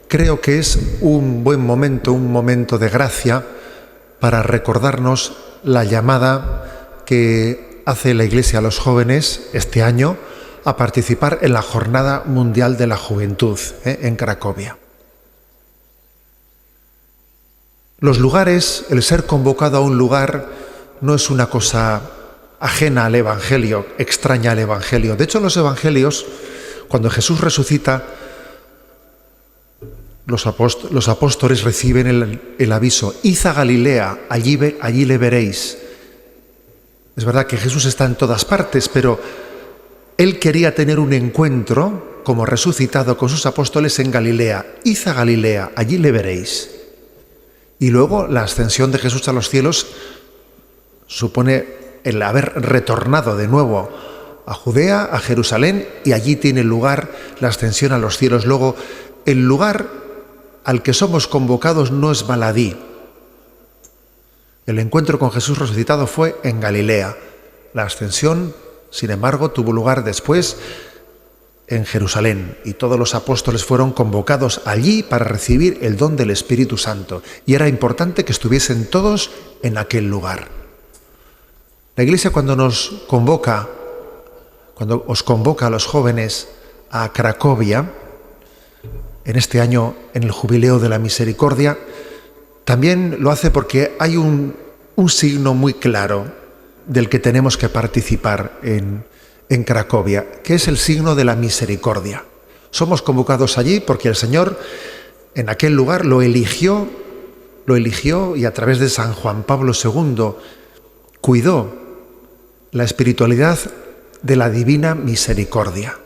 creo que es un buen momento, un momento de gracia para recordarnos la llamada que hace la Iglesia a los jóvenes este año a participar en la Jornada Mundial de la Juventud en Cracovia. Los lugares, el ser convocado a un lugar, no es una cosa ajena al Evangelio, extraña al Evangelio. De hecho, en los Evangelios, cuando Jesús resucita, los apóstoles reciben el aviso: id a Galilea, allí le veréis. Es verdad que Jesús está en todas partes, pero él quería tener un encuentro como resucitado con sus apóstoles en Galilea. Id a Galilea, allí le veréis. Y luego la ascensión de Jesús a los cielos supone el haber retornado de nuevo a Judea, a Jerusalén, y allí tiene lugar la ascensión a los cielos. Luego, el lugar al que somos convocados no es baladí. El encuentro con Jesús resucitado fue en Galilea. La ascensión, sin embargo, tuvo lugar después en Jerusalén, y todos los apóstoles fueron convocados allí para recibir el don del Espíritu Santo, y era importante que estuviesen todos en aquel lugar. La Iglesia, cuando os convoca a los jóvenes a Cracovia, en este año, en el Jubileo de la Misericordia, también lo hace porque hay un signo muy claro del que tenemos que participar en Cracovia, que es el signo de la misericordia. Somos convocados allí porque el Señor en aquel lugar lo eligió y a través de San Juan Pablo II cuidó la espiritualidad de la divina misericordia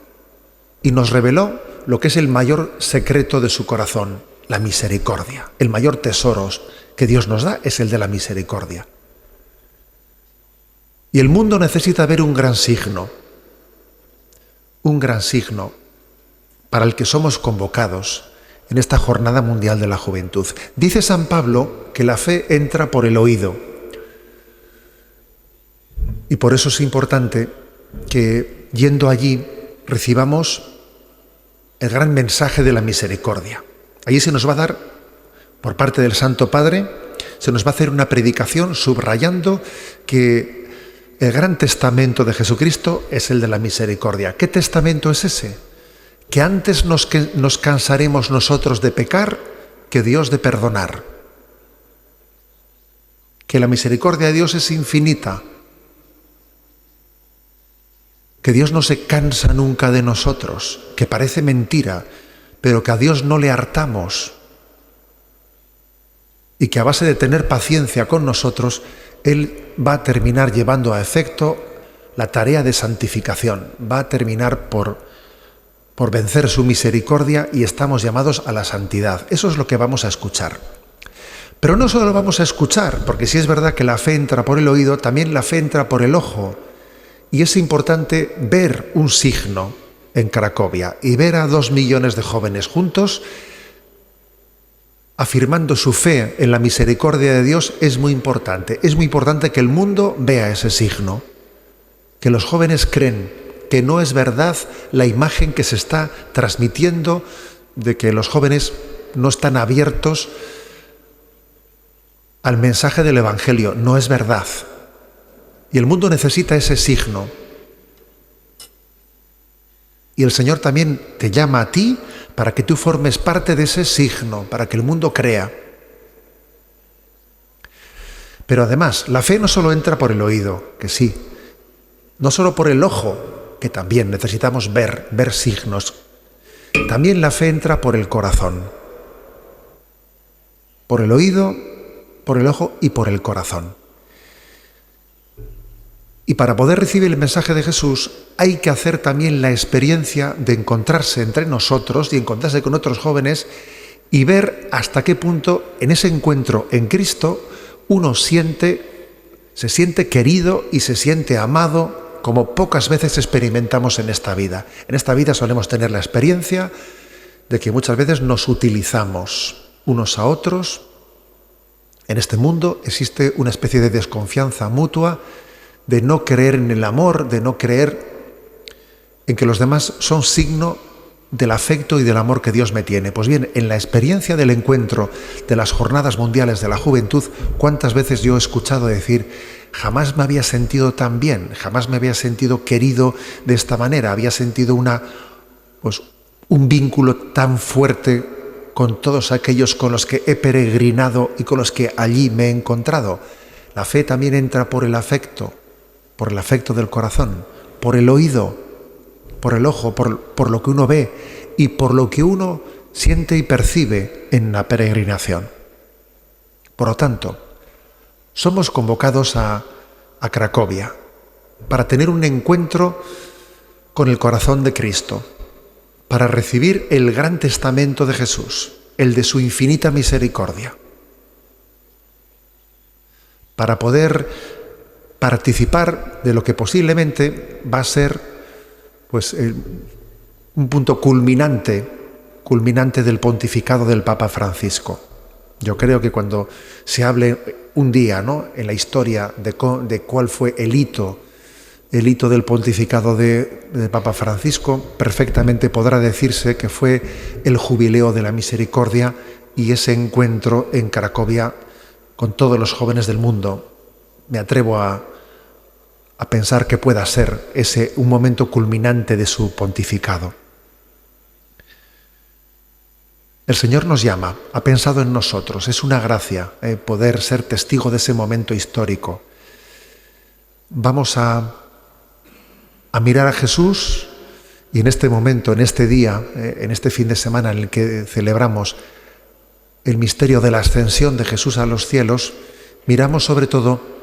y nos reveló lo que es el mayor secreto de su corazón, la misericordia. El mayor tesoro que Dios nos da es el de la misericordia. Y el mundo necesita ver un gran signo para el que somos convocados en esta Jornada Mundial de la Juventud. Dice San Pablo que la fe entra por el oído. Y por eso es importante que, yendo allí, recibamos el gran mensaje de la misericordia. Allí se nos va a dar, por parte del Santo Padre, se nos va a hacer una predicación subrayando que el gran testamento de Jesucristo es el de la misericordia. ¿Qué testamento es ese? Que antes nos cansaremos nosotros de pecar que Dios de perdonar. Que la misericordia de Dios es infinita. Que Dios no se cansa nunca de nosotros, que parece mentira, pero que a Dios no le hartamos. Y que a base de tener paciencia con nosotros, Él va a terminar llevando a efecto la tarea de santificación, va a terminar por vencer su misericordia y estamos llamados a la santidad. Eso es lo que vamos a escuchar. Pero no solo lo vamos a escuchar, porque si es verdad que la fe entra por el oído, también la fe entra por el ojo. Y es importante ver un signo en Cracovia y ver a 2 millones de jóvenes juntos afirmando su fe en la misericordia de Dios. Es muy importante. Es muy importante que el mundo vea ese signo, que los jóvenes creen que no es verdad la imagen que se está transmitiendo de que los jóvenes no están abiertos al mensaje del Evangelio. No es verdad. Y el mundo necesita ese signo. Y el Señor también te llama a ti para que tú formes parte de ese signo, para que el mundo crea. Pero además, la fe no solo entra por el oído, que sí, no solo por el ojo, que también necesitamos ver signos. También la fe entra por el corazón. Por el oído, por el ojo y por el corazón. Y para poder recibir el mensaje de Jesús hay que hacer también la experiencia de encontrarse entre nosotros y encontrarse con otros jóvenes y ver hasta qué punto en ese encuentro en Cristo uno se siente querido y se siente amado como pocas veces experimentamos en esta vida. En esta vida solemos tener la experiencia de que muchas veces nos utilizamos unos a otros. En este mundo existe una especie de desconfianza mutua, de no creer en el amor, de no creer en que los demás son signo del afecto y del amor que Dios me tiene. Pues bien, en la experiencia del encuentro de las Jornadas Mundiales de la Juventud, ¿cuántas veces yo he escuchado decir: jamás me había sentido tan bien, jamás me había sentido querido de esta manera, había sentido un vínculo tan fuerte con todos aquellos con los que he peregrinado y con los que allí me he encontrado? La fe también entra por el afecto del corazón, por el oído, por el ojo, por lo que uno ve y por lo que uno siente y percibe en la peregrinación. Por lo tanto, somos convocados a Cracovia para tener un encuentro con el corazón de Cristo, para recibir el gran testamento de Jesús, el de su infinita misericordia, para poder participar de lo que posiblemente va a ser un punto culminante del pontificado del Papa Francisco. Yo creo que cuando se hable un día, ¿no?, en la historia de cuál fue el hito del pontificado del Papa Francisco, perfectamente podrá decirse que fue el jubileo de la misericordia y ese encuentro en Cracovia con todos los jóvenes del mundo. Me atrevo a pensar que pueda ser ese un momento culminante de su pontificado. El Señor nos llama, ha pensado en nosotros, es una gracia poder ser testigo de ese momento histórico. Vamos a mirar a Jesús y en este momento, en este día, en este fin de semana en el que celebramos el misterio de la ascensión de Jesús a los cielos, miramos sobre todo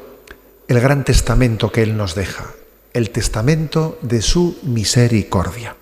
el gran testamento que Él nos deja, el testamento de su misericordia.